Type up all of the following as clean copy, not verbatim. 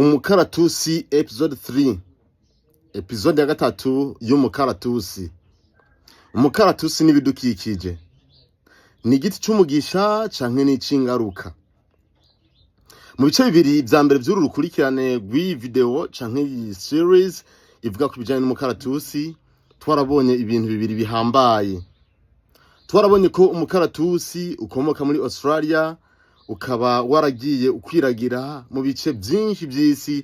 Umukaratusi episode 3, episode ya gatatu y'umukaratusi. Umukaratusi n'ibidukikije. Ni igiti cy'umugisha canke n'icingaruka. Mu bice bibiri vya mbere vy'uru rukurikirane rw'iyi video canke iyi series ivuga ku bijanye n'umukaratusi, twarabonye ibintu bibiri bihambaye. Twarabonye ko umukaratusi ukomoka muri Australia, ukaba waragiye ukwiragira mu bice byinshi by'isi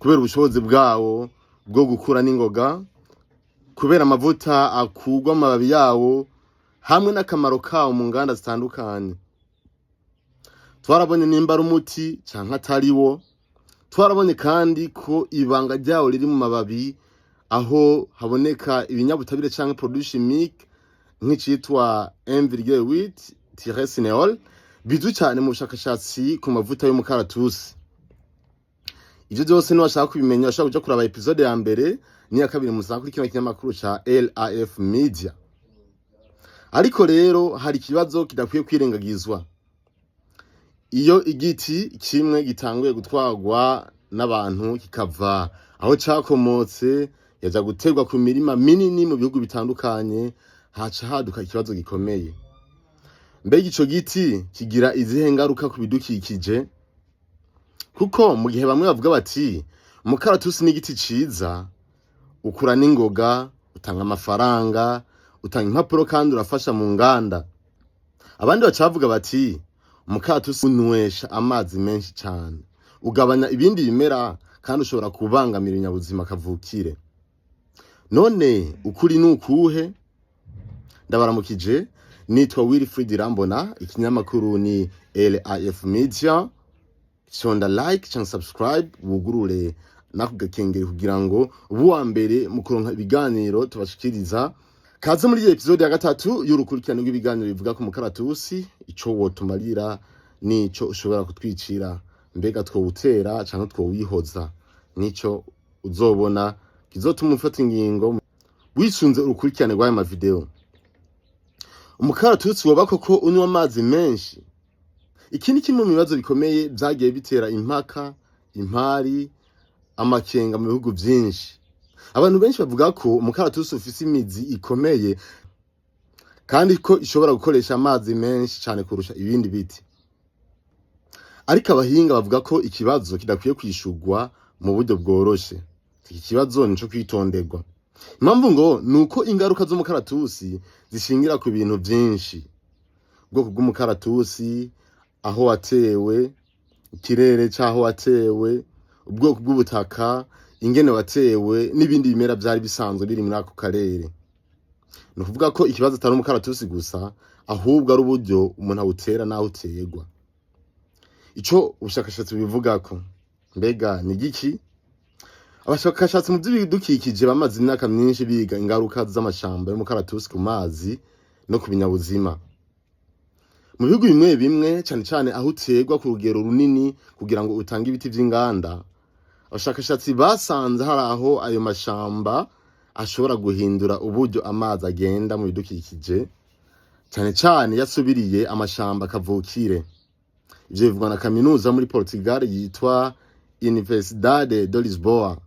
kubera ubushobozi bwawo bwo gukura n'ingoga, kubera amavuta akugwa amababi yawo hamwe n'akamaro kawo mu nganda zitandukanye. Twarabonye nimba ari umuti canke atari wo. Twarabonye kandi ko ibanga ryawo riri mu mababi, aho haboneka ibinyabutabire canke produit chimique nk'icitwa 1,8-cineol bizwi cyane mu bushakashatsi ku mavuta y'umukaratusi. Ivyo byose niwashaka kubimenya washaka kuja kuraba episode ya mbere n'iya kabiri musanga kuri kino kinyamakuru ca LAF Media. Ariko rero hari ikibazo kidakwiye kwirengagizwa. Iyo igiti kimwe gitanguye gutwagwa n'abantu kikava aho cakomotse yaja guterwa ku mirima minini mu bihugu bitandukanye, haca haduka ikibazo gikomeye. Mbega ico giti kigira izihe ngaruka ku bidukikije? Kuko mu gihe bamwe bavuga bati umukaratusi ni igiti ciza, ukura n'ingoga, utanga amafaranga, utanga impapuro kandi urafasha mu nganda. Abandi bacavuga bati umukaratusi unywesha amazi menshi cyane, ugabanya ibindi bimera kandi ushobora kubangamira ibinyabuzima kavukire. None ukuri nukuhe? Ndabaramukije, nitwa Wilfried Irambona, ikinyamakuru ni LAF Media. Shonda like cyangwa subscribe, wugurure nako gakengere kugira ngo uwa mbere mu kuronka ibiganiro tubashikiriza. Kaze muri episode ya gatatu y'urukurikirane rw'ibiganiro bivuga ku mukaratusi, ico wotumarira nico ushobora kutwicira, mbega twowutera cyangwa twowihoza, nico uzobona kizotuma ufata ingingo wisunze urukurikirane rw'aya ma video. Umukaratusi woba koko unywa amazi menshi? Iki ni kimwe mu bibazo bikomeye byagiye bitera impaka, impari, amakenga mu bihugu byinshi. Abantu benshi bavuga ko umukaratusi ufise imizi ikomeye kandi ko ishobora gukoresha amazi menshi cyane kurusha ibindi biti. Ariko abahinga bavuga ko ikibazo kidakwiye kwishurwa mu buryo bworoshe. Iki kibazo nico kwitonderwa. Impamvu ngo nuko ingaruka z'umukaratusi zishingira ku bintu byinshi: ubwoko bw'umukaratusi, aho watewe, ikirere cyaho watewe, ubwoko bw'ubutaka, ingene watewe n'ibindi bimera byari bisanzwe biri muri ako karere. No kuvuga ko ikibazo atari umukaratusi gusa, ahubwo ari uburyo umuntu awutera naho uterwa. Ico ubushakashatsi bivuga ko mbega ni giki? Abashakashatsi mu by'ibidukikije bamaze imyaka myinshi biga ingaruka z'amashamba y'umukaratusi ku mazi no ku binyabuzima. Mu bihugu bimwe bimwe cyane cyane aho uterwa ku rugero runini kugira ngo utange ibiti by'inganda, abashakashatsi basanze hari aho ayo mashamba ashobora guhindura uburyo amazi agenda mu bidukikije, cyane cyane yasubiriye amashamba kavukire. Ivyo bivugwa na kaminuza muri Portugal yitwa Universidade de Lisboa,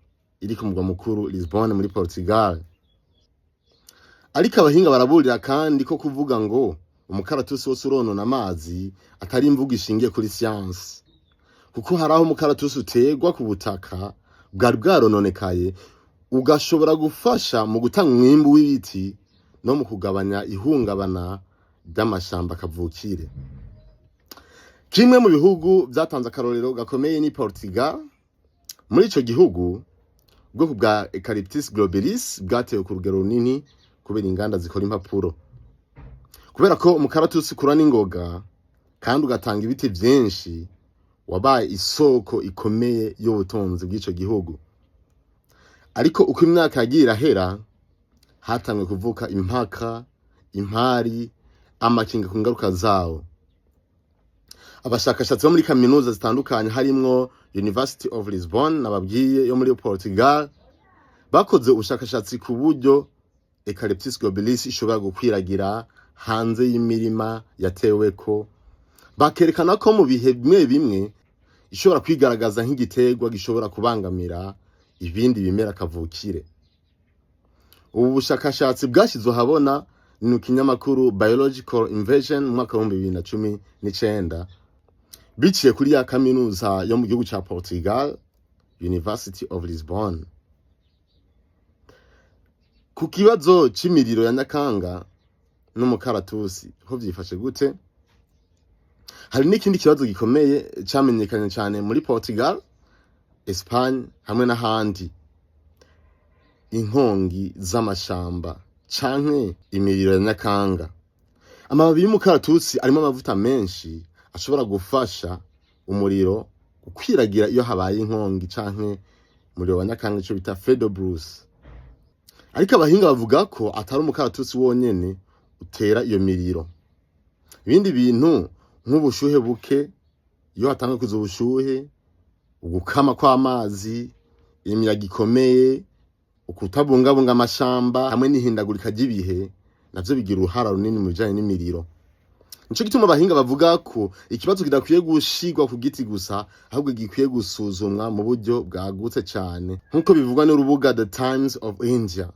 iri ku mugwa mukuru Lisbonne muri Portugal. Ariko abahinga baraburira kandi ko kuvuga ngo umukaratusi wose uronona amazi atari imvugo ishingiye kuri science. Kuko hari aho umukaratusi uterwa ku butaka bwari bwarononekaye, ugashobora gufasha mu gutanga umwimbu w'ibiti no mu kugabanya ihungabana ry'amashamba kavukire. Kimwe mu bihugu byatanze akarorero gakomeye ni Portugal. Muri ico gihugu ubwoko bwa Eucalyptus globulus bwatewe ku rugero runini kubera inganda zikora impapuro. Kubera ko umukaratusi ukura n'ingoga kandi ugatanga ibiti byinshi, wabaye isoko ikomeye y'ubutunzi bw'ico gihugu. Ariko uko imyaka yagiye irahera, hatangwe kuvuka impaka, impari, amakenga ku ngaruka zawo. Abashakashatsi bo muri kaminuza zitandukanye harimwo University of Lisbon nababwiye yo muri Portugal bakoze ubushakashatsi ku buryo Eucalyptus globulus ishobora gukwiragira hanze y'imirima yateweko. Bakerekana ko mu bihe bimwe bimwe ishobora kwigaragaza nk'igiterwa gishobora kubangamira ibindi bimera kavukire. Ubu bushakashatsi bwashyizwe ahabona ni kinyamakuru Biological Invasion mu mwaka wa 2019 biciye kuri ya kaminuza yo mu gihugu ca Portugal, University of Lisbon. Ku kibazo c'imiriro ya Nyakanga n'umukaratusi ho vyifashe gute? Hari n'ikindi kibazo gikomeye camenyekanye cyane muri Portugal, Espagne hamwe n'ahandi. Inkongi z'amashamba canke imiriro ya Nyakanga. Amababi y'umukaratusi arimo amavuta menshi ashobora gufasha umuriro gukwiragira iyo habaye inkongi canke umuriro wa Nyakanga, ico bita feu de brousse. Ariko abahinga bavuga ko atari umukaratusi wonyene utera iyo miriro. Ibindi bintu nk'ubushuhe buke, iyo hatanga kuza ubushuhe, ugukama kw'amazi, imiyaga ikomeye, ukutabungabunga amashamba hamwe n'ihindagurika ry'ibihe navyo bigira uruhara runini mu bijanye n'imiriro. Nico gituma abahinga bavuga ko ikibazo kidakwiye gushigwa ku giti gusa, ahubwo gikwiye gusuzumwa mu buryo bwagutse cyane, nk'uko bivugwa n'urubuga The Times of India.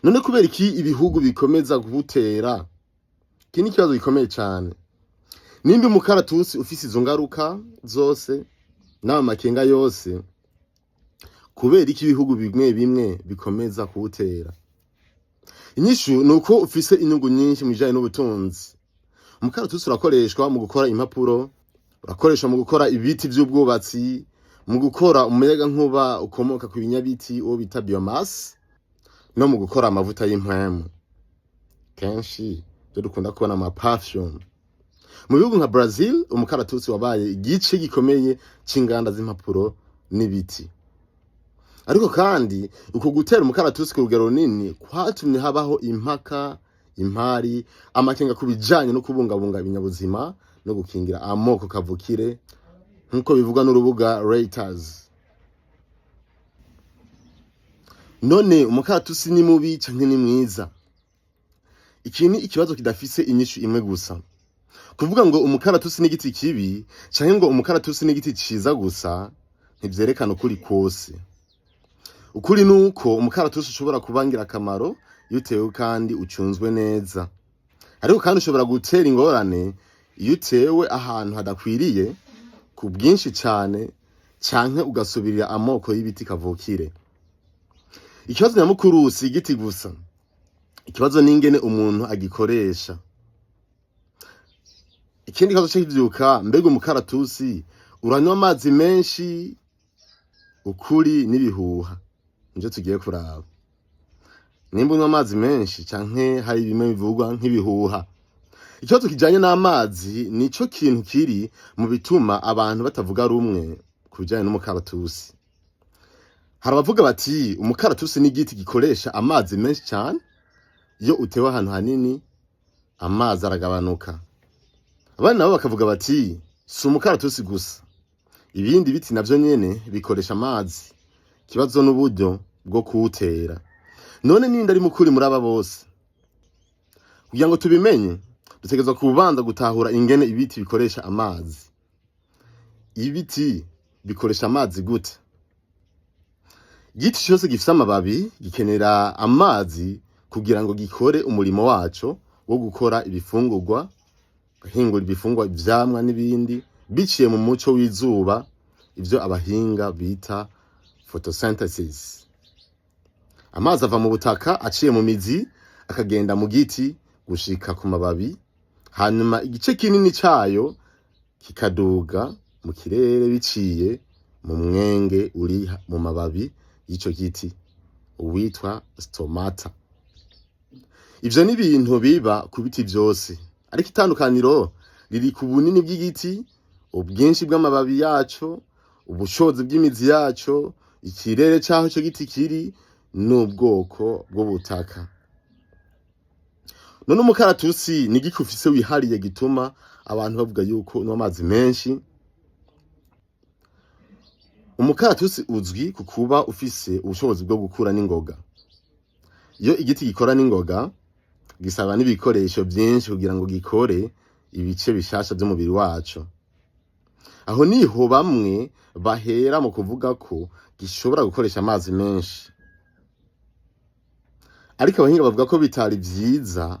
None kubera iki ibihugu bikomeza kubutera? Iki ni ikibazo gikomeye cyane. Nimba umukaratusi ufise izo ngaruka zose n'amakenga yose, kubera iki ibihugu bimwe bimwe bikomeza kuwutera? Inyishu nuko ufise inyungu nyinshi mu bijanye n'ubutunzi. Umukaratusi urakoreshwa mu gukora impapuro, urakoreshwa mu gukora ibiti by'ubwubatsi, mu gukora umuyaga nkuba ukomoka ku binyabiti uwo bita biomass, no mu gukora amavuta y'impwemu. Kenshi byo dukunda kubona ama perfume. Mu bihugu nka Brazil, umukaratusi wabaye igice gikomeye c'inganda z'impapuro n'ibiti. Ariko kandi uko gutera umukaratusi ku rugero runini kwatumye habaho impaka, impari, amakenga kubijanye no kubungabunga ibinyabuzima no gukingira amoko kavukire, nkuko bivugwa n'urubuga Reuters. None umukaratusi ni mubi canke ni mwiza? Iki ni ikibazo kidafise inyishu imwe gusa. Kuvuga ngo umukaratusi n'igiti kibi canke ngo umukaratusi n'igiti ciza gusa ntivyerekana ukuri kose. Ukuri nuko umukaratusi ushobora kubangira akamaro iyo utewe kandi ucunzwe neza. Ariko kandi ushobora gutera ingorane iyo utewe ahantu hadakwiriye ku bwinshi cyane, canke ugasubirira amoko y'ibiti kavukire. Ikibazo nyamukuru si igiti gusa. Ikibazo n'ingene umuntu agikoresha. Ikindi kibazo cy'ivyuka, mbega umukaratusi uranywa amazi menshi? Ukuri n'ibihuha nje tugiye kuraba. Nimba unywa amazi menshi canke hari bimwe bivugwa nk'ibihuha. Ikibazo kijanye n'amazi nico kintu kiri mu bituma abantu batavuga rumwe kubijanye n'umukaratusi. Hari abavuga bati umukaratusi n'igiti gikoresha amazi menshi cyane, iyo utewe ahantu hanini amazi aragabanuka. Abandi nabo bakavuga bati si umukaratusi gusa, ibindi biti navyo nyene bikoresha amazi, kibazo n'uburyo bwo kuwutera. None ninde ari mukuri muri aba bose? Kugira ngo tubimenye, dutegerezwa kubanza gutahura ingene ibiti bikoresha amazi. Ibiti bikoresha amazi gute? Igiti cyose gifise amababi gikenera amazi kugira ngo gikore umurimo waco wo gukora ibifungurwa, gahingura ibifungwa, ivyamwa n'ibindi biciye mu muco w'izuba, ivyo abahinga bita photosynthesis. Amazi ava mu butaka aciye mu mizi akagenda mu giti gushika ku mababi, hanyuma igice kinini cayo kikaduga mu kirere biciye mu mwenge uri mu mababi y'ico giti uwitwa stomata. Ivyo ni ibintu biba ku biti vyose, ariko itandukaniro riri ku bunini bw'igiti, ubwinshi bw'amababi yaco, ubushobozi bw'imizi yaco, ikirere caho ico giti kiri, n'ubwoko bw'ubutaka. None umukaratusi ni igiki ufise wihariye gituma abantu bavuga yuko unywa amazi menshi? Umukaratusi uzwi ku kuba ufise ubushobozi bwo gukura n'ingoga. Iyo igiti gikora n'ingoga, gisaba n'ibikoresho byinshi kugira ngo gikore ibice bishasha by'umubiri wacu. aho niho bamwe bahera mu kuvuga ko gishobora gukoresha amazi menshi. Ariko abahinga bavuga ko bitari vyiza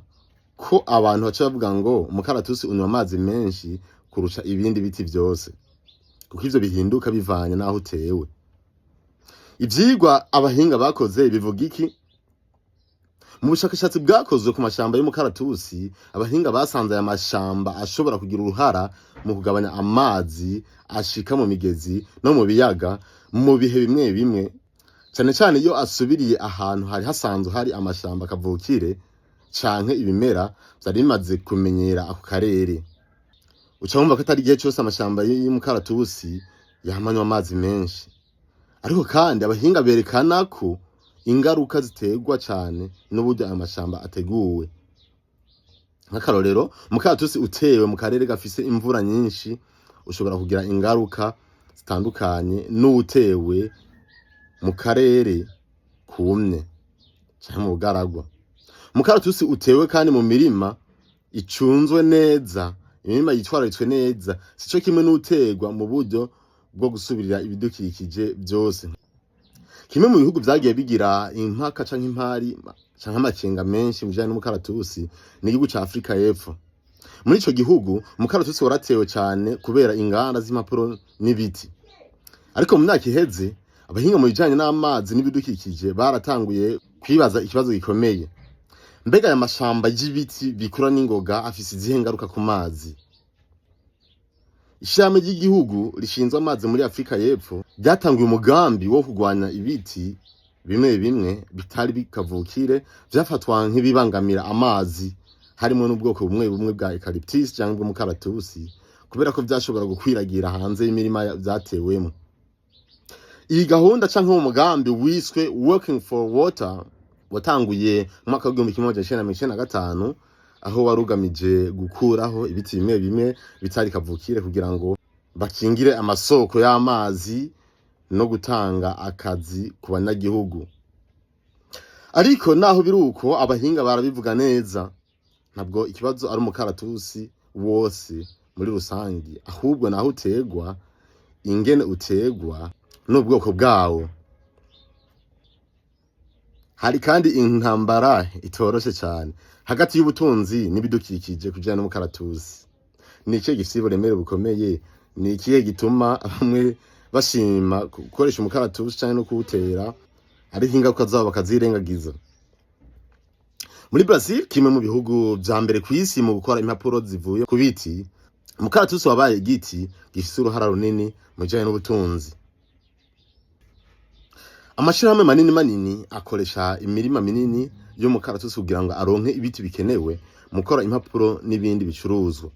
ko abantu baca bavuga ngo umukaratusi unywa amazi menshi kurusha ibindi biti vyose, kuko ivyo bihinduka bivanye naho utewe. Ivyigwa abahinga bakoze bivuga iki? Mu bushakashatsi bwakozwe ku mashamba y'umukaratusi, abahinga basanze aya mashamba ashobora kugira uruhara mu kugabanya amazi ashika mu migezi no mu biyaga mu bihe bimwe bimwe, cyane cyane iyo asubiriye ahantu hari hasanzwe hari amashamba kavukire canke ibimera vyari bimaze kumenyera ako karere. Uca wumva ko atari igihe cyose amashamba y'umukaratusi yamanywa amazi menshi. Ariko kandi abahinga berekana ko ingaruka ziterwa cyane n'uburyo aya mashamba ateguwe. Nk'akarorero, umukaratusi utewe mu karere gafise imvura nyinshi ushobora kugira ingaruka zitandukanye n'utewe mu karere kumye cyangwa mu bugaragwa. Umukaratusi utewe kandi mu mirima icunzwe neza, imirima yitwararitswe neza, sico kimwe n'uterwa mu buryo bwo gusubirira ibidukikije byose. Kimwe mu bihugu vyagiye bigira impaka canke impari canke amakenga menshi mu bijanye n'umukaratusi ni igihugu ca Afrika y'Epfo. Muri ico gihugu umukaratusi waratewe cyane kubera inganda z'impapuro n'ibiti. Ariko mu myaka iheze abahinga mu bijanye n'amazi n'ibidukikije baratanguye kwibaza ikibazo gikomeye: mbega aya mashamba y'ibiti bikura n'ingoga afise izihe ngaruka ku mazi? Ishami ry'igihugu rishinzwe amazi muri Afrika y'Epfo ryatanguye umugambi wo kugwanya ibiti bimwe bimwe bitari bikavukire vyafatwa nk'ibibangamira amazi, harimo n'ubwoko bumwe bumwe bwa eucalyptus cyangwa umukaratusi, kubera ko vyashobora gukwiragira hanze y'imirima vyatewemo. Iyi gahunda canke mu mugambi wiswe Working for Water watanguye mu mwaka wa 1995, aho warugamije gukuraho ibiti bimwe bimwe bitari kavukire kugira ngo bakingire amasoko y'amazi no gutanga akazi ku banyagihugu. Ariko naho biruko abahinga barabivuga neza, ntabwo ikibazo ari umukaratusi wose muri rusangi, ahubwo naho utegwa, ingene utegwa n'ubwoko bwawo. Hari kandi intambara itoroshe cyane hagati y'ubutunzi n'ibidukikije kujana n'umukaratusi. Ni ikihe gifise uburemere bukomeye? Ni ikihe gituma bamwe bashima gukoresha umukaratusi cyane no kuwutera, ariko ingaruka zabo bakazirengagiza? Muri Brazil, kimwe mu bihugu vya mbere kw'isi mu gukora impapuro zivuye ku biti, umukaratusi wabaye igiti gifise uruhara runini mu bijanye n'ubutunzi. Amashirahamwe manini akoresha imirima minini y'umukaratusi kugira ngo aronke ibiti bikenewe mu gukora impapuro n'ibindi bicuruzwa.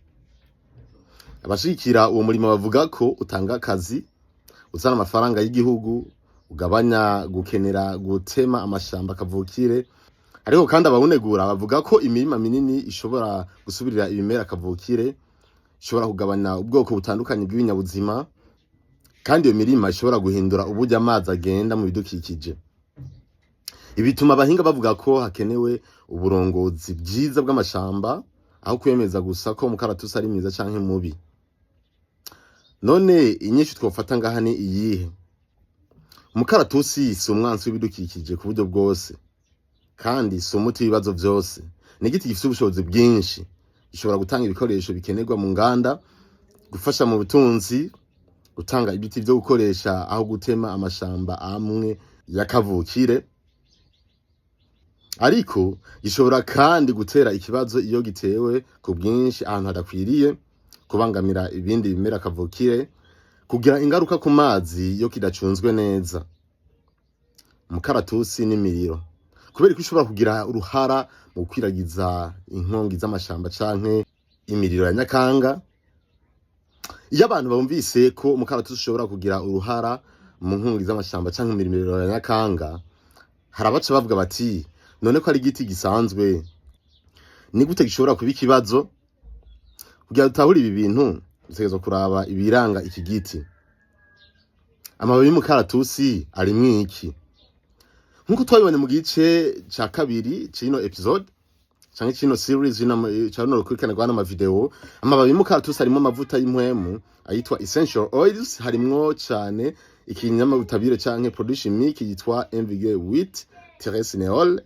Abashikira uwo murimo bavuga ko utanga akazi, uzana amafaranga y'igihugu, ugabanya gukenera gutema amashamba kavukire. Ariko kandi abawunegura bavuga ko imirima minini ishobora gusubirira ibimera kavukire, ishobora kugabanya ubwoko butandukanye bw'ibinyabuzima, kandi iyo mirima ishobora guhindura uburyo amazi agenda mu bidukikije. Ibituma abahinga bavuga ko hakenewe uburongozi bwiza bw'amashamba, aho kwemeza gusa ko umukaratusi ari mwiza canke mubi. None inyishu twofata ngaha ni iyihe? Umukaratusi si umwansi w'ibidukikije ku buryo bwose, kandi si umuti w'ibibazo vyose. Ni igiti gifise ubushobozi bwinshi, gishobora gutanga ibikoresho bikenerwa mu nganda, gufasha mu butunzi, gutanga ibiti vyo gukoresha aho gutema amashamba amwe ya kavukire. Ariko gishobora kandi gutera ikibazo iyo gitewe ku bwinshi ahantu hadakwiriye, kubangamira ibindi bimera kavukire, kugira ingaruka ku mazi yo kidacunzwe neza. Umukaratusi n'imiriro, kubera ko ishobora kugira uruhara mu gukwiragiza inkongi z'amashamba canke imiriro ya nyakanga. Iyo abantu bumvise ko umukaratusi ushobora kugira uruhara mu nkongi z'amashamba canke imiriro ya nyakanga, harabaca bavuga bati none ko ari igiti gisanzwe, ni gute gishobora kuba ikibazo? Kugira dutahura ibi bintu dutegerezwa kuraba ibiranga iki giti. Amababi y'umukaratusi arimwo iki? Nkuko twabibonye mu gice ca kabiri c'ino episode, canke kino series cyano rukurikirana kwa nama video. Amababi y'umukaratusi harimo amavuta y'impwemu ayitwa essential oils, harimwo cyane ikinyamabutabire canke produit chimique yitwa MVG wheat teresineol,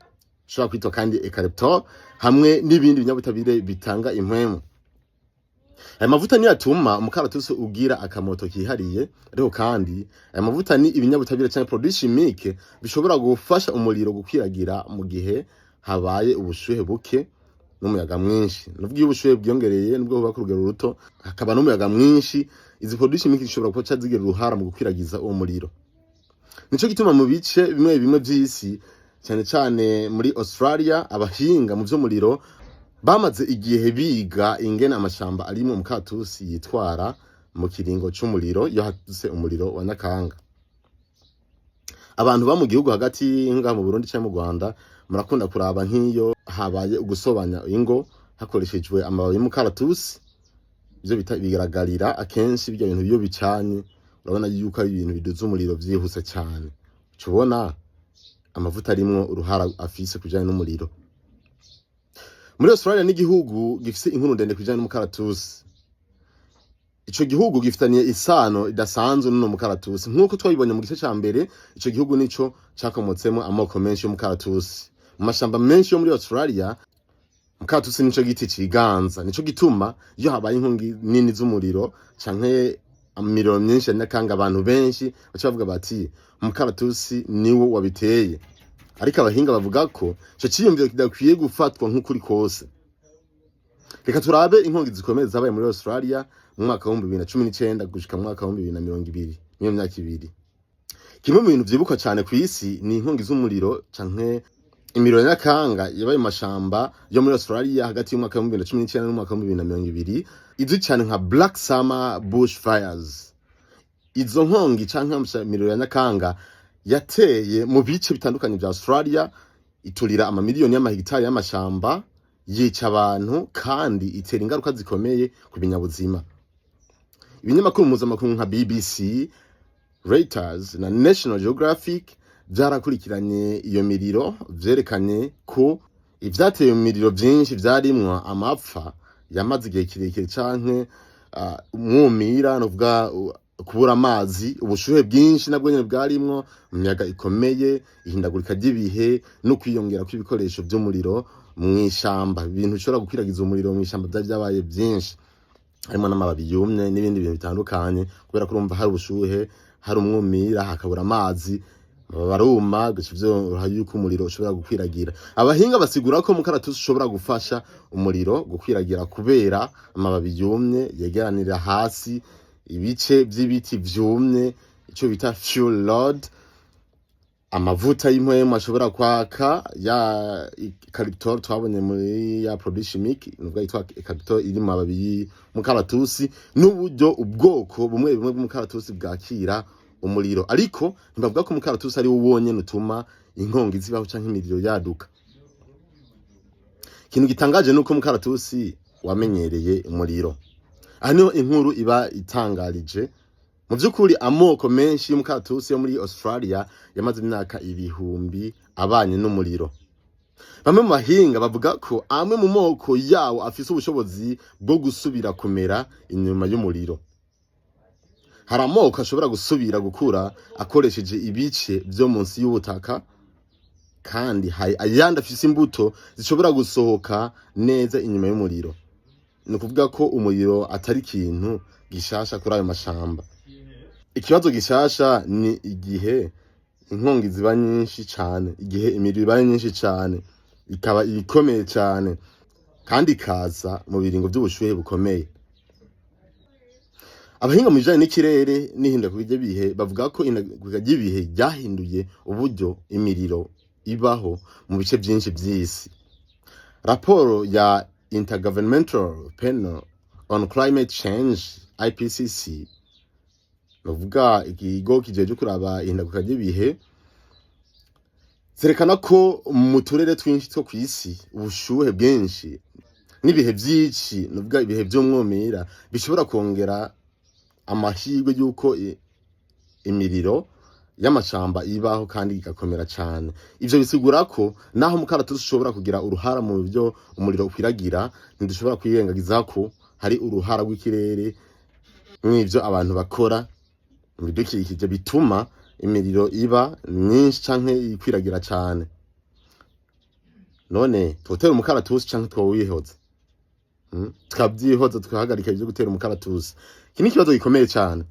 shobora kwitwa kandi eucalyptus, hamwe n'ibindi binyabutabire bitanga impwemu. Aya mavuta niyo atuma umukaratusi ugira akamoto kihariye, ariko kandi aya mavuta ni ibinyabutabire canke produit chimique bishobora gufasha umuriro gukwiragira mu gihe habaye ubushuhe buke n'umuyaga mwinshi. Nuvuga iyo ubushuhe bwiyongereye nubwo buba ku rugero ruto hakaba n'umuyaga mwinshi, izi produit chimique zishobora kuba zigira uruhara mu gukwiragiza uwo muriro. Nico gituma mu bice bimwe bimwe by'isi, cyane cyane muri Australia, abahinga mu vy'umuriro bamaze igihe biga ingene amashamba ari mu mukaratusi yitwara mu kiringo c'umuriro iyo hadutse umuriro wa Nyakanga. Abantu ba mu gihugu hagati nga mu Burundi cyangwa mu Rwanda murakunda kuraba nk'iyo habaye ugusobanya ingo hakoreshejwe amababi y'umukaratusi, ivyo bigaragarira akenshi bijya bintu biyo bicanye, urabona yuko ari ibintu biduza umuriro vyihuse cyane. Cubona amavuta arimwo uruhara afise kujanye n'umuriro. Muri Australia n'igihugu gifise inkuru ndende kujanye n'umukaratusi. Ico gihugu gifitaniye isano idasanzwe n'uno mukaratusi. Nkuko twabibonye mu gice ca mbere, ico gihugu nico cakomotsemo amoko menshi y'umukaratusi. Mu mashamba menshi yo muri Australia, umukaratusi nico giti ciganza. Nico gituma iyo habaye inkongi nini z'umuriro canke imiriro myinshi ya Nyakanga, abantu benshi baca bavuga bati umukaratusi niwo wabiteye. Ariko abahinga bavuga ko ico ciyumviro kidakwiye gufatwa nk'ukuri kose. Reka turabe inkongi zikomeye zabaye muri Australia mu mwaka wa 2019 gushika mu mwaka wa 2020, niyo myaka ibiri. Kimwe mu bintu vyibukwa cyane ku isi ni inkongi z'umuriro canke imiriro ya Nyakanga yabaye mu mashamba yo muri Australia hagati y'umwaka wa 2019 n'umwaka wa 2020, izwi cyane nka Black Summer Bushfires. Izo nkongi canke imiriro ya Nyakanga yateye mu bice bitandukanye bya Australia, iturira amamiliyoni y'amahegitari y'amashamba, yica abantu kandi itera ingaruka zikomeye ku binyabuzima. Ibinyamakuru mpuzamakungu nka BBC, Reuters na National Geographic byarakurikiranye iyo miriro, vyerekanye ko ivyateye mu miriro byinshi vyarimwa amapfa yamaze igihe kirekire canke umwumira, novuga kubura amazi, ubushuhe bwinshi nabwo nyene bwarimwo, imiyaga ikomeye, ihindagurika ry'ibihe no kwiyongera kw'ibikoresho by'umuriro mw'ishamba. Ibintu bishobora gukwiragiza umuriro mw'ishamba byabaye byinshi, harimo n'amababi yumye n'ibindi bintu bitandukanye, kubera ko urumva hari ubushuhe, hari umwumira, hakabura amazi, baruma gacivyo yuko umuriro ushobora gukwiragira. Abahinga basigura ko umukaratusi ushobora gufasha umuriro gukwiragira kubera amababi yumye yegeranira hasi, ibice by'ibiti vyumye, ico bita fuel rod, amavuta y'impwemu ashobora kwaka, ya eucalyptus twabonye muri ya produit chimique nubwo yitwa eucalyptus iri mu mababi y'umukaratusi, n'uburyo ubwoko bumwe bumwe bw'umukaratusi bwakira umuriro. Ariko ntibavuga ko umukaratusi ari wo wonyene utuma inkongi zibaho canke imiriro yaduka. Ikintu gitangaje nuko umukaratusi wamenyereye umuriro. Hano inkuru iba itangarije. Mu byukuri amoko menshi y'umukaratusi yo muri Australia yamaze imyaka ibihumbi abanye n'umuriro. Bamwe mu bahinga bavuga ko amwe mu moko yawo afise ubushobozi bwo gusubira kumera inyuma y'umuriro. Hari amoko ashobora gusubira gukura akoresheje ibice byo munsi y'ubutaka, kandi hari ayandi afise imbuto zishobora gusohoka neza inyuma y'umuriro. Ni ukuvuga ko umuriro atari ikintu gishasha kuri ayo mashamba. Ikibazo gishasha ni igihe inkongi ziba nyinshi cyane, igihe imiriro iba nyinshi cyane, ikaba ikomeye cyane, kandi ikaza mu biringo by'ubushuhe bukomeye. Abahinga mu bijanye n'ikirere n'ihindagurika ry'ibihe bavuga ko ihindagurika ry'ibihe ryahinduye uburyo imiriro ibaho mu bice byinshi by'isi. Raporo ya Intergovernmental Panel on Climate Change IPCC, novuga ikigo kijeje kuraba ihindagurika ry'ibihe, zerekana ko mu turere twinshi two kw'isi ubushuhe bwinshi n'ibihe byinshi, novuga ibihe by'umwumira, bishobora kongera amahirwe y'uko imiriro y'amashamba ibaho kandi igakomera cyane. Ivyo bisigura ko naho umukaratusi ushobora kugira uruhara mu byo umuriro ukwiragira, ntidushobora kwirengagiza ko hari uruhara rw'ikirere n'ivyo abantu bakora mu bidukikije bituma imiriro iba myinshi canke ikwiragira cyane. None twotera umukaratusi canke twowihoza? Tukabyihoza tukahagarika ibyo gutera umukaratusi. Iki ni ikibazo gikomeye cyane.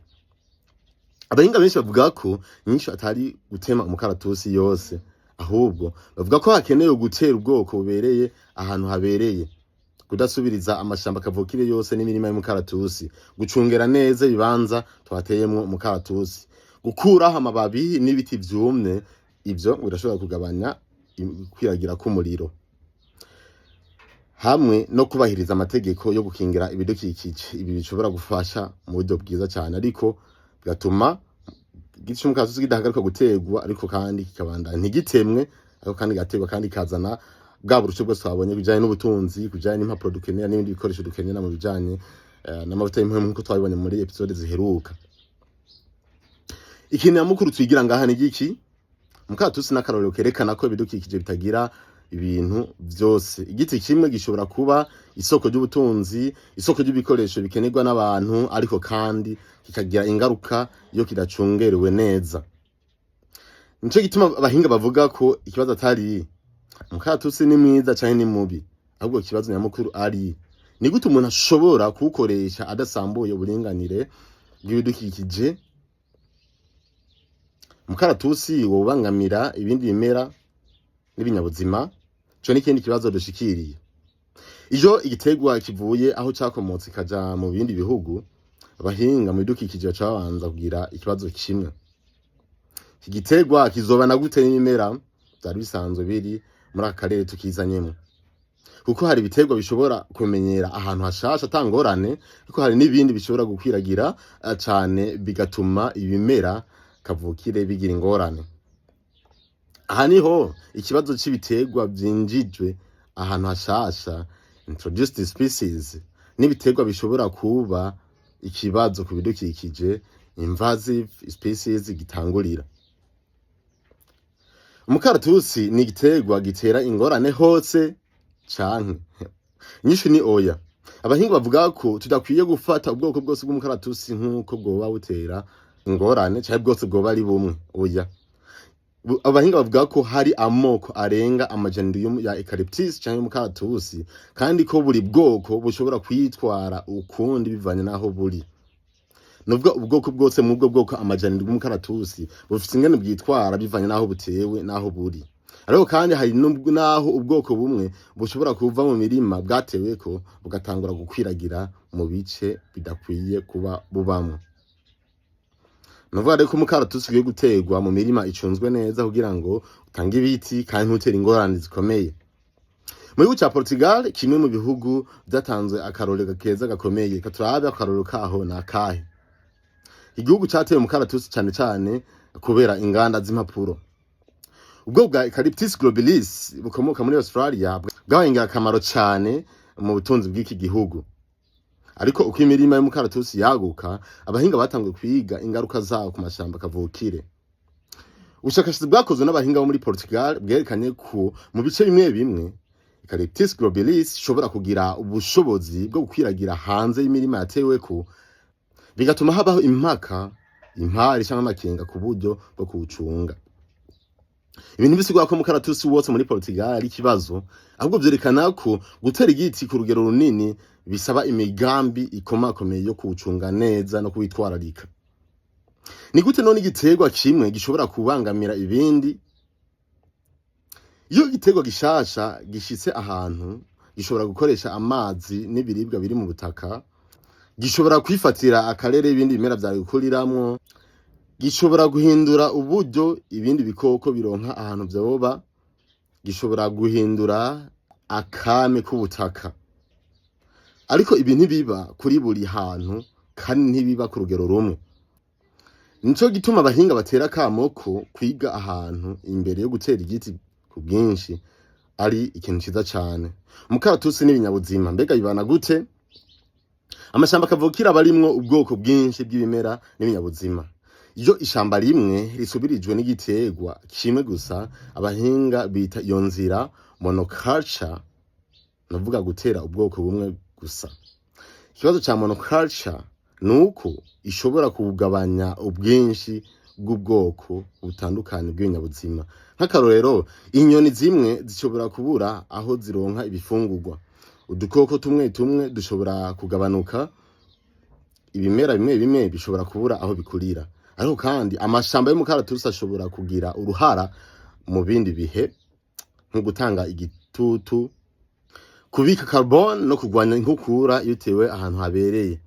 Abahinga benshi bavuga ko nyinshi atari gutema umukaratusi yose, ahubwo bavuga ko hakenewe gutera ubwoko bubereye ahantu habereye, kudasubiriza amashamba kavukire yose n'imirima y'umukaratusi, gucungera neza ibibanza twateyemwo umukaratusi, gukuraho amababi n'ibiti vyumye. Ivyo birashobora kugabanya kwiragira k'umuriro, hamwe no kubahiriza amategeko yo gukingira ibidukikije. Ibi bishobora gufasha mu buryo bwiza cyane, ariko bigatuma igiti cy'umukaratusi kidahagarika gutegwa, ariko kandi kikabandanya ntigitemwe, ariko kandi gategwa kandi kazana bwa burusho bwose twabonye bijanye n'ubutunzi, kujanye n'impapuro dukenera n'ibindi bikoresho dukenera mu bijanye n'amavuta y'impwemu nk'uko twabibonye muri episode ziheruka. Ikintu nyamukuru twigira ngaha ni igiki? Umukaratusi n'akarorero kerekana ko ibidukikije bitagira ibintu vyose. Igiti kimwe gishobora kuba isoko ry'ubutunzi, isoko ry'ibikoresho bikenerwa n'abantu, ariko kandi kikagira ingaruka iyo kidacungerewe neza. Nico gituma abahinga bavuga ko ikibazo atari umukaratusi ni mwiza canke ni mubi, ahubwo ikibazo nyamukuru ari ni gute umuntu ashobora kuwukoresha adasambuye uburinganire bw'ibidukikije. Umukaratusi wobangamira ibindi bimera n'ibinyabuzima, cyo n'ikindi kibazo dushikiriye. Iyo igitegwa kivuye aho cyakomotse kaja mu bindi bihugu, abahinga mu bidukikije baca babanza kugira ikibazo kimwe: iki gitegwa kizobana gute n'ibimera byari bisanzwe biri muri aka karere tukizanyemo? Kuko hari ibitegwa bishobora kumenyera ahantu hashasha atangorane, ariko hari n'ibindi bishobora gukwiragira cyane bigatuma ibimera kavukire bigira ingorane. Aha niho ikibazo cy'ibitegwa byinjijwe ahantu hashasha, introduced species, n'ibitegwa bishobora kuba ikibazo ku bidukikije, invasive species, gitangurira. Umukaratusi ni igitegwa gitera ingorane hose canke? Nyinshi ni oya. Abahinga bavuga ko tudakwiye gufata ubwoko bwose bw'umukaratusi nk'uko bwoba butera ingorane cyangwa bwose bwoba ari bumwe. Oya. Abahinga bavuga ko hari amoko arenga amajana ya eucalyptus cyangwa umukaratusi, kandi ko buri bwoko bushobora kwitwara ukundi bivanye naho buri. Nubwo ubwoko bwose mu bwoko amajana y'umukaratusi bufite ingene bwitwara bivanye naho butewe naho buri. Ariko kandi hari naho ubwoko bumwe bushobora kuva mu mirima bwatewe ko bugatangura gukwiragira mu bice bidakwiye kuba bubamwe. Nuvuga reko umukaratusi ugiye gutegwa mu mirima icunzwe neza kugira ngo utange ibiti kandi ntutere ingorane zikomeye. Mu gihugu cya Portugal, kimwe mu bihugu byatanzwe akarorero keza gakomeye, katurabe akarorero kaho na kahe. Igihugu cyateye umukaratusi cyane cyane kubera inganda z'impapuro. Ubwo bwa Eucalyptus globulus bukomoka muri Australia bwabaye ingirakamaro cyane mu butunzi bw'iki gihugu. Ariko uko imirima y'umukaratusi yaguka, abahinga batangiye kwiga ingaruka zawo ku mashamba kavukire. Ubushakashatsi bwakozwe n'abahinga bo muri Portugal bwerekanye ko mu bice bimwe bimwe Eucalyptus globulus ishobora kugira ubushobozi bwo gukwiragira hanze y'imirima yatewe ko, bigatuma habaho impari cyangwa amakenga ku buryo bwo kuwucunga. Ibintu bisigura ko umukaratusi wose muri Portugal ari ikibazo, ahubwo byerekana ko gutera igiti ku rugero runini bisaba imigambi ikomakomeye yo kuwucunga neza no kuwitwararika. Ni gute none igiterwa kimwe gishobora kubangamira ibindi? Iyo igiterwa gishasha gishitse ahantu, gishobora gukoresha amazi n'ibiribwa biri mu butaka, gishobora kwifatira akarere ibindi bimera byari gukuriramwo, gishobora guhindura uburyo ibindi bikoko bironka ahantu byoba, gishobora guhindura akame k'ubutaka. Ariko ibi ntibiba kuri buri hantu kandi ntibiba ku rugero rumwe. Nico gituma abahinga batera kamoko kwiga ahantu imbere yo gutera igiti ku bwinshi ari ikintu ciza cyane. Umukaratusi n'ibinyabuzima mbega bibana gute? Amashamba kavukira barimwo ubwoko bwinshi bw'ibimera n'ibinyabuzima. iyo ishamba rimwe risubirijwe n'igiterwa kimwe gusa, abahinga bita iyo nzira monoculture, navuga gutera ubwoko bumwe gusa. Ikibazo ca monoculture nuko ishobora kugabanya ubwinshi bw'ubwoko butandukanye bw'ibinyabuzima. Nk'akarorero, inyoni zimwe zishobora kubura aho zironka ibifungurwa, udukoko tumwe tumwe dushobora kugabanuka, ibimera bimwe bimwe bishobora kubura aho bikurira. Ariko kandi amashamba y'umukaratusi ashobora kugira uruhara mu bindi bihe, nko gutanga igitutu, kubika carbone no kugwanya inkukura iyo utewe ahantu habereye.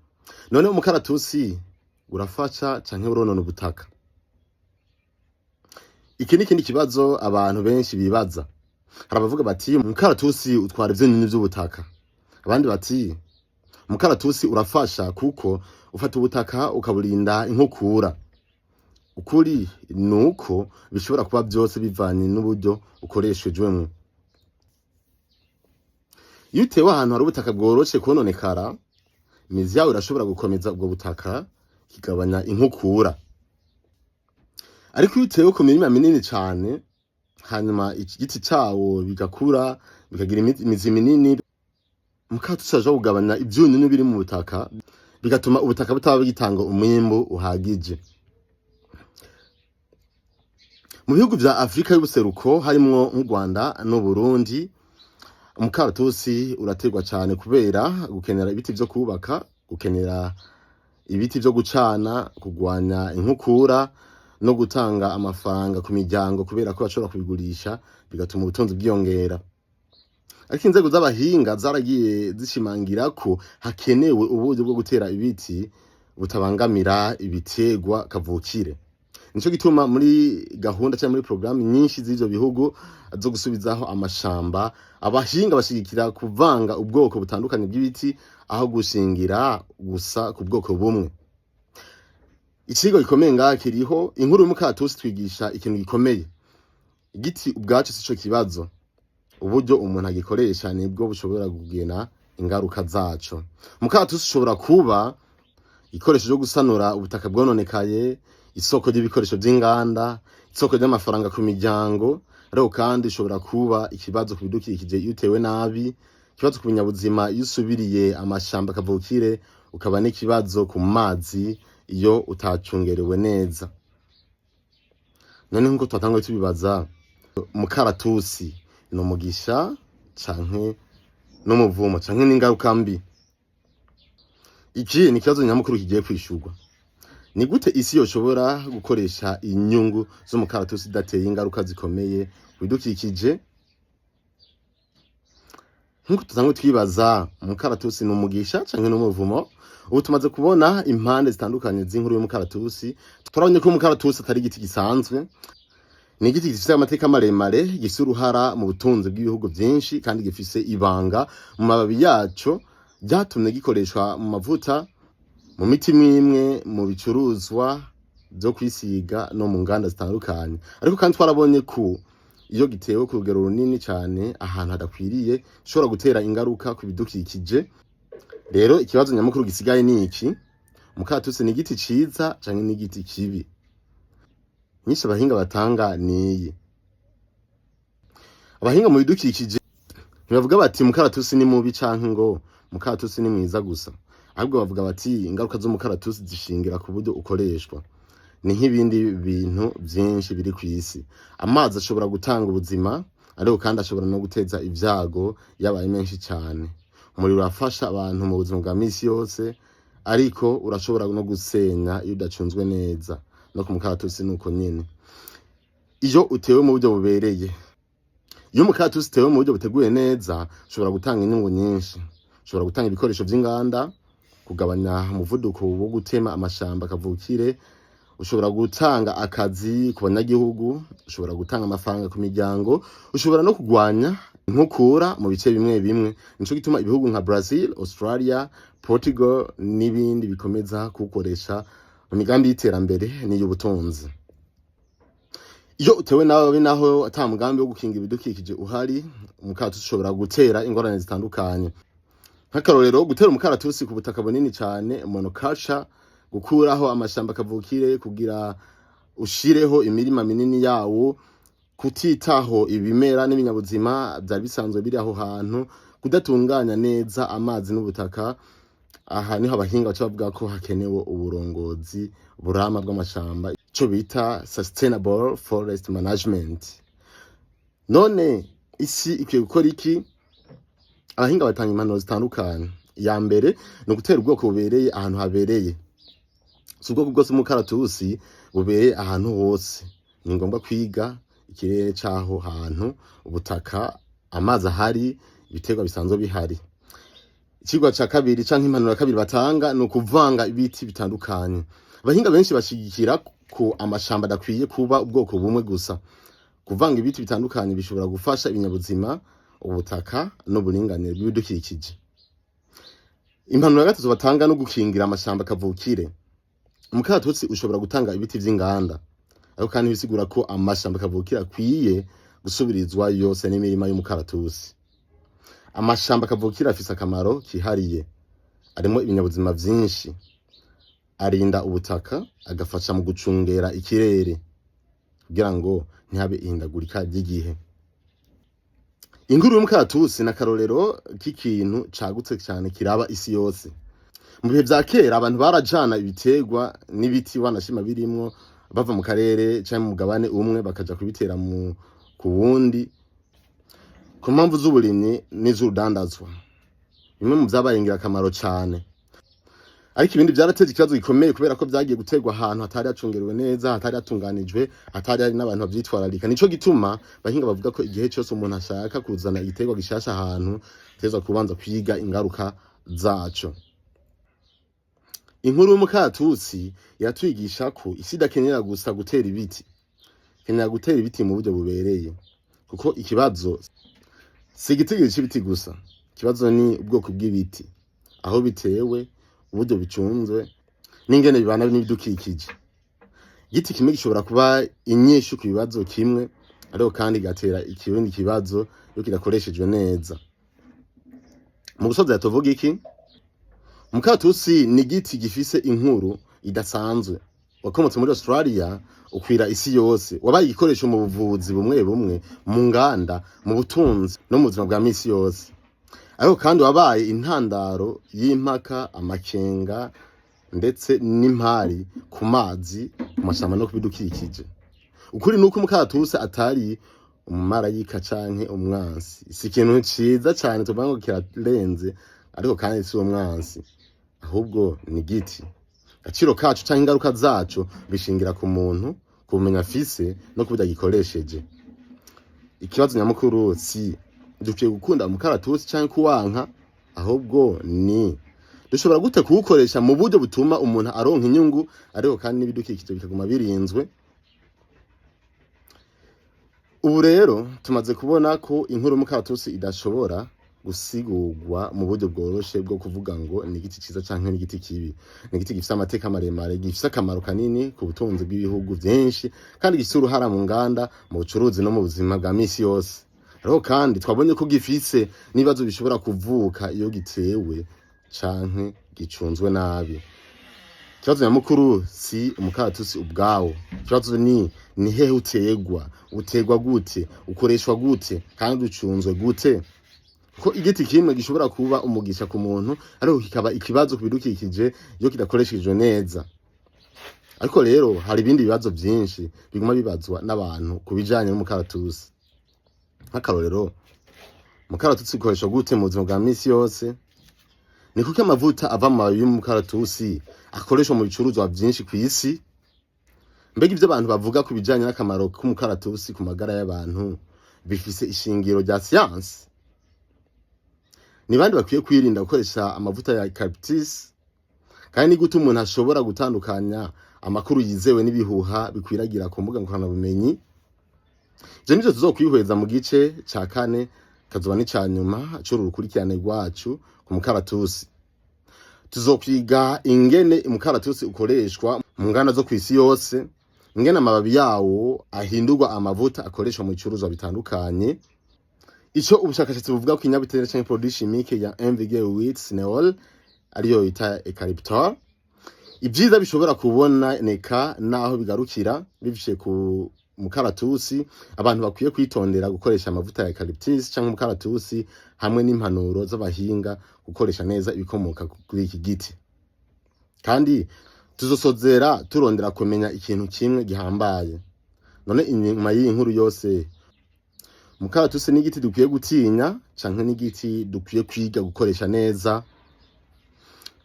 None umukaratusi urafasha canke uronona ubutaka? Iki ni ikindi kibazo abantu benshi bibaza. Hari abavuga bati umukaratusi utwara ivyunyunyu vy'ubutaka, abandi bati umukaratusi urafasha kuko ufata ubutaka ukaburinda inkukura. Ukuri nuko bishobora kuba byose bivanye n'uburyo ukoreshejwemo. Iyo utewe ahantu hari ubutaka bworoshe kononekara, imizi yawe irashobora gukomeza ubwo butaka, kigabanya inkukura. Ariko iyo utewe ku mirima minini cane, hanyuma igiti cawo bigakura, bikagira imizi minini, umukaratusi uraja kugabanya ivyunyunyu biri mu butaka, bigatuma ubutaka butaba bugitanga umwimbu uhagije. Mu bihugu vya Afrika y'ubuseruko harimwo nk'u Rwanda n'u Burundi, umukaratusi uraterwa cane kubera gukenera ibiti vyo kubaka, gukenera ibiti vyo gucana, kugwanya inkukura no gutanga amafaranga ku miryango kubera ko bashobora kubigurisha, bigatuma ubutunzi bwiyongera. Ariko inzego z'abahinga zaragiye zishimangira ko hakenewe uburyo bwo gutera ibiti butabangamira ibiterwa kavukire. Nico gituma muri gahunda cyangwa muri programme nyinshi z'ivyo bihugu zo gusubizaho amashamba, abahinga bashigikira kuvanga ubwoko butandukanye bw'ibiti aho gushingira gusa ku bwoko bumwe. Ikigo gikomeye ngaha kiriho, inkuru y'umukaratusi twigisha ikintu gikomeye. Igiti ubwacu sico kibazo, uburyo umuntu agikoresha nibwo bushobora kugena ingaruka zaco. Umukaratusi ushobora kuba ikoresho cyo gusanura ubutaka bwononekaye, isoko ry'ibikoresho by'inganda, isoko ry'amafaranga ku miryango. Ariko kandi ushobora kuba ikibazo ku bidukikije iyo utewe nabi, ikibazo ku binyabuzima iyo usubiriye amashamba kavukire, ukaba n'ikibazo ku mazi iyo utacungerewe neza. None nkuko twatanguye tubibaza, umukaratusi ni umugisha canke n'umuvumo canke n'ingaruka mbi? Iki ni ikibazo nyamukuru kigiye kwishurwa. Ni gute isi yoshobora gukoresha inyungu z'umukaratusi idateye ingaruka zikomeye ku bidukikije? Nkuko tutanguye twibaza, umukaratusi ni umugisha canke n'umuvumo? Ubu tumaze kubona impande zitandukanye z'inkuru y'umukaratusi. Turabonye ko umukaratusi atari igiti gisanzwe, ni igiti gifise amateka maremare, gifise uruhara mu butunzi bw'ibihugu vyinshi, kandi gifise ibanga mu mababi yaco ryatumye gikoreshwa mu mavuta, mu miti mwimwe, mu bicuruzwa byo kwisiga no mu nganda zitandukanye. Ariko kandi twarabonye ko iyo gitewe ku rugero runini cyane ahantu hadakwiriye ishobora gutera ingaruka ku bidukikije. Rero ikibazo nyamukuru gisigaye ni iki: umukaratusi ni igiti ciza canke ni igiti kibi? Nyinshi abahinga batanga niyi. Abahinga mu bidukikije ntibavuga bati umukaratusi ni mubi canke ngo umukaratusi ni mwiza gusa, ahubwo bavuga bati ingaruka z'umukaratusi zishingira ku buryo ukoreshwa. Ni nk'ibindi bintu byinshi biri ku isi. Amazi ashobora gutanga ubuzima, ariko kandi ashobora no guteza ibyago yabaye menshi cyane. Umuriro urafasha abantu mu buzima bwa misi yose, ariko urashobora no gusenya iyo udacunzwe neza. No ku mukaratusi nuko nyene. Iyo utewe mu buryo bubereye, iyo umukaratusi utewe mu buryo buteguye neza, ushobora gutanga inyungu nyinshi. Ushobora gutanga ibikoresho by'inganda, kugabanya umuvuduko wo gutema amashamba kavukire, ushobora gutanga akazi ku banyagihugu, ushobora gutanga amafaranga ku miryango, ushobora no kugwanya inkukura mu bice bimwe bimwe. Nico gituma ibihugu nka Brazil, Australia, Portugal n'ibindi bikomeza kukoresha mu migambi y'iterambere n'iy'ubutunzi. Iyo utewe nawe naho ata mugambi wo gukinga ibidukikije uhari, umukaratusi ushobora gutera ingorane zitandukanye. Nk'akarorero, gutera umukaratusi ku butaka bunini cyane, monoculture, gukuraho amashamba kavukire kugira ushireho imirima minini yawo, kutitaho ibimera n'ibinyabuzima byari bisanzwe biri aho hantu, kudatunganya neza amazi n'ubutaka. Aha niho abahinga baca bavuga ko hakenewe uburongozi burama bw'amashamba, ico bita sustainable forest management. None isi ikwiye gukora iki? Abahinga batanga impanuro zitandukanye. Ya mbere ni ugutera ubwoko bubereye ahantu habereye. Si ubwoko bwose umukaratusi bubereye ahantu hose. Ni ngombwa kwiga ikirere caho hantu, ubutaka, amazi ahari, ibiterwa bisanzwe bihari. Ikigwa ca kabiri canke impanuro ya kabiri batanga ni ukuvanga ibiti bitandukanye. Abahinga benshi bashigikira ko amashamba adakwiye kuba ubwoko bumwe gusa. Kuvanga ibiti bitandukanye bishobora gufasha ibinyabuzima, ubutaka n'uburinganire bw'ibidukikije. Impanuro ya gatatu batanga no gukingira amashamba kavukire. Umukaratusi ushobora gutanga ibiti vy'inganda, ariko kandi bisigura ko amashamba kavukire akwiye gusubirizwa yose n'imirima y'umukaratusi. Amashamba kavukire afise akamaro kihariye, arimo ibinyabuzima vyinshi, arinda ubutaka, agafasha mu gucungera ikirere kugira ngo ntihabe ihindagurika ry'igihe. Inkuru y'umukaratusi na karorero k'ikintu cagutse cyane kiraba isi yose. Mu bihe vya kera abantu barajana ibiterwa n'ibiti banashima birimwo bava mu karere canke mu mugabane umwe bakaja kubitera ku wundi, ku mpamvu z'uburimyi n'iz'urudandazwa. Bimwe mu vyabaye ingirakamaro cane. Ariko ibindi vyarateza ikibazo gikomeye kubera ko vyagiye guterwa ahantu hatari hacungerewe neza, hatari hatunganijwe, hatari hari n'abantu bavyitwararika. Nico gituma bahinga bavuga ko igihe cyose umuntu ashaka kuzana igiterwa gishasha ahantu, teza kubanza kwiga ingaruka zaco. Inkuru y'umukaratusi yatwigisha ko isi idakenera gusa gutera ibiti, ikenera gutera ibiti mu buryo bubereye. Kuko ikibazo si igitigiri c'ibiti gusa, ikibazo ni ubwoko bw'ibiti, aho bitewe, uburyo bicunzwe, n'ingene bibana n'ibidukikije. Igiti kimwe gishobora kuba inyishu ku bibazo kimwe, ariko kandi gatera ikindi kibazo iyo kidakoreshejwe neza. Mu gusoza tuvuga iki? Umukaratusi ni igiti gifise inkuru idasanzwe. Wakomotse muri Australia, ukwira isi yose. Wabaye igikoresho mu buvuzi bumwe bumwe, mu nganda, mu butunzi no mu buzima bwa misi yose. Ariko kandi wabaye intandaro y'impaka, amakenga ndetse n'impari ku mazi, ku mashamba no kubidukikije. Ukuri nuko umukaratusi atari umumarayika canke umwansi. Si ikintu ciza cyane tuvuga ngo kirarenze, ariko kandi si umwansi, ahubwo ni igiti. Agaciro kacu canke ingaruka zacu bishingira ku muntu, ku bumenyi afise no kubidagikoresheje. Ikibazo nyamukuru si dukwiye gukunda umukaratusi canke kuwanka, ahubwo ni dushobora gute kuwukoresha mu buryo butuma umuntu aronka inyungu, ariko kandi n'ibidukikije bikaguma birinzwe. Ubu rero tumaze kubona ko inkuru y'umukaratusi idashobora gusigurwa mu buryo bworoshe bwo kuvuga ngo ni igiti ciza canke ni igiti kibi. Ni igiti gifise amateka maremare, gifise akamaro kanini ku butunzi bw'ibihugu vyinshi, kandi gifise uruhara mu nganda, mu bucuruzi no mu buzima bwa misi yose. Ariko kandi twabonye ko gifise n'ibibazo bishobora kuvuka iyo gitewe canke gicunzwe nabi. Ikibazo nyamukuru si umukaratusi ubwawo, ikibazo ni hehe utegwa gute, ukoreshwa gute, kandi ucunzwe gute. Ko igiti kimwe gishobora kuba umugisha ku muntu, ariko kikaba ikibazo ku bidukikije iyo kidakoreshejwe neza. Ariko rero hari ibindi bibazo byinshi biguma bibazwa n'abantu kubijanye n'umukaratusi. Nk'akarorero, umukaratusi ukoreshwa gute mu buzima bwa misi yose? Ni kuko amavuta ava mu mababi y'umukaratusi akoreshwa mu bicuruzwa byinshi ku isi? Mbega ivyo abantu bavuga ku bijanye n'akamaro k'umukaratusi ku magara y'abantu bifise ishingiro rya siyansi? Ni bandi bakwiye kwirinda gukoresha amavuta ya eucalyptus? Kandi ni gute umuntu ashobora gutandukanya amakuru yizewe n'ibihuha bikwiragira ku mbuga ngurukanabumenyi? Ivyo nivyo tuzokwihweza mu gice ca kane, kazoba n'ica nyuma c'uru rukurikirane rwacu ku mukaratusi. Tuzokwiga ingene umukaratusi ukoreshwa mu nganda zo kw'isi yose, ingene amababi yawo ahindurwa amavuta akoreshwa mu bicuruzwa bitandukanye, ico ubushakashatsi buvuga ko inyabutare canke produit chimique ya MVG wheat cineol ariyo ita eucalyptus, ibyiza bishobora kuboneka naho bigarukira bivishye ku mukaratusi. Abantu bakwiye kwitondera gukoresha amavuta ya eucalyptus cyangwa umukaratusi hamwe n'impanuro z'abahinga gukoresha neza ibikomoka kuri iki giti. Kandi tuzosozera turondera kumenya ikintu kimwe gihambaye. None inyuma y'iyi nkuru yose, umukaratusi ni igiti dukwiye gutinya canke ni igiti dukwiye kwiga gukoresha neza?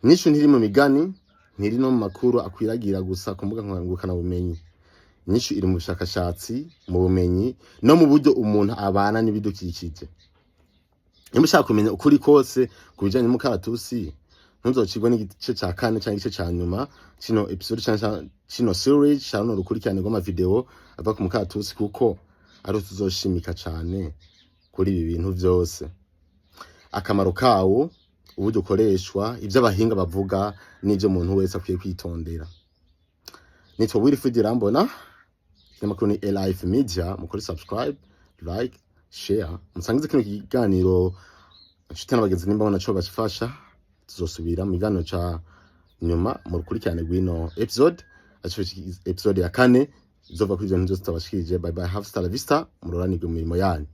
Nisho ntiri mu migani, ntiri no mu makuru akwiragira gusa ku mbuga nkoranyambaga bumenyi. Nisho iri mu bushakashatsi, mu bumenyi no mu buryo umuntu abana n'ibidukikije. Nimba ushaka kumenya ukuri kose kubijanye n'umukaratusi, ntuzocigwa n'igice ca 4 cyangwa igice ca nyuma kino episode cyangwa kino series cyangwa urukurikirane rw'amavideo ava ku mukaratusi, kuko ari tuzoshimika cyane kuri ibi bintu byose, akamaro kawo, uburyo ukoreshwa, ibyo abahinga bavuga n'ibyo umuntu wese akwiye kwitondera. Nitwa Wilfried Irambona, n'amakuru ni Life Media. Mukore subscribe, like, share, musangize kino kiganiro nshuti n'abagenzi nimba bona cyo bashifasha. Tuzosubira mu kiganiro ca nyuma mu rukurikirane rw'ino episode ya 4 izova kuri ibyo byose tabashikije. Bye bye, have a vista, muroranirwe mu mirimo yanyu.